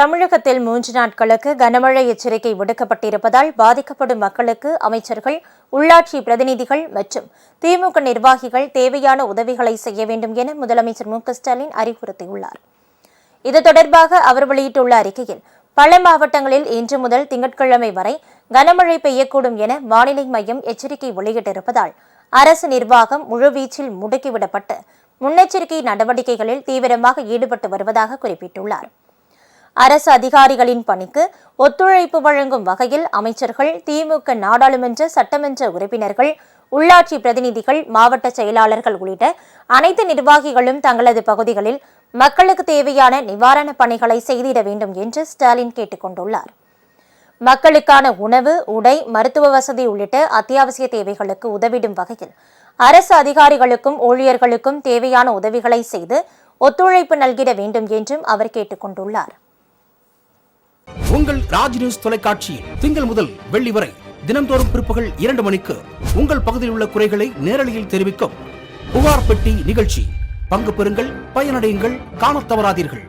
தமிழகத்தில் 3 நாட்களுக்கு கனமழை எச்சரிக்கை விடுக்கப்பட்டிருப்பதால் பாதிக்கப்படும் மக்களுக்கு அமைச்சர்கள், உள்ளாட்சி பிரதிநிதிகள் மற்றும் திமுக நிர்வாகிகள் தேவையான உதவிகளை செய்ய வேண்டும் என முதலமைச்சர் மு.க.ஸ்டாலின் அறிவுறுத்தியுள்ளார். இது தொடர்பாக அவர் வெளியிட்டுள்ள அறிக்கையில், பல மாவட்டங்களில் இன்று முதல் திங்கட்கிழமை வரை கனமழை பெய்யக்கூடும் என வானிலை மையம் எச்சரிக்கை வெளியிட்டிருப்பதால் அரசு நிர்வாகம் முழுவீச்சில் முடுக்கிவிடப்பட்டு முன்னெச்சரிக்கை நடவடிக்கைகளில் தீவிரமாக ஈடுபட்டு வருவதாக குறிப்பிட்டுள்ளார். அரசு அதிகாரிகளின் பணிக்கு ஒத்துழைப்பு வழங்கும் வகையில் அமைச்சர்கள், திமுக நாடாளுமன்ற, சட்டமன்ற உறுப்பினர்கள், உள்ளாட்சி பிரதிநிதிகள், மாவட்ட செயலாளர்கள் உள்ளிட்ட அனைத்து நிர்வாகிகளும் தங்களது பகுதிகளில் மக்களுக்கு தேவையான நிவாரணப் பணிகளை செய்திட வேண்டும் என்று ஸ்டாலின் கேட்டுக் கொண்டுள்ளார். மக்களுக்கான உணவு, உடை, மருத்துவ வசதி உள்ளிட்ட அத்தியாவசிய தேவைகளுக்கு உதவிடும் வகையில் அரசு அதிகாரிகளுக்கும் ஊழியர்களுக்கும் தேவையான உதவிகளை செய்து ஒத்துழைப்பு நல்கிட வேண்டும் என்றும் அவர் கேட்டுக் கொண்டுள்ளார். உங்கள் ராஜ் நியூஸ் தொலைக்காட்சியில் திங்கள் முதல் வெள்ளி வரை தினந்தோறும் பிற்பகல் 2 மணிக்கு உங்கள் பகுதியில் உள்ள குறைகளை நேரலையில் தெரிவிக்கும் புகார் பெட்டி நிகழ்ச்சி. பங்கு பெறுங்கள், பயனடையுங்கள், காணத் தவறாதீர்கள்.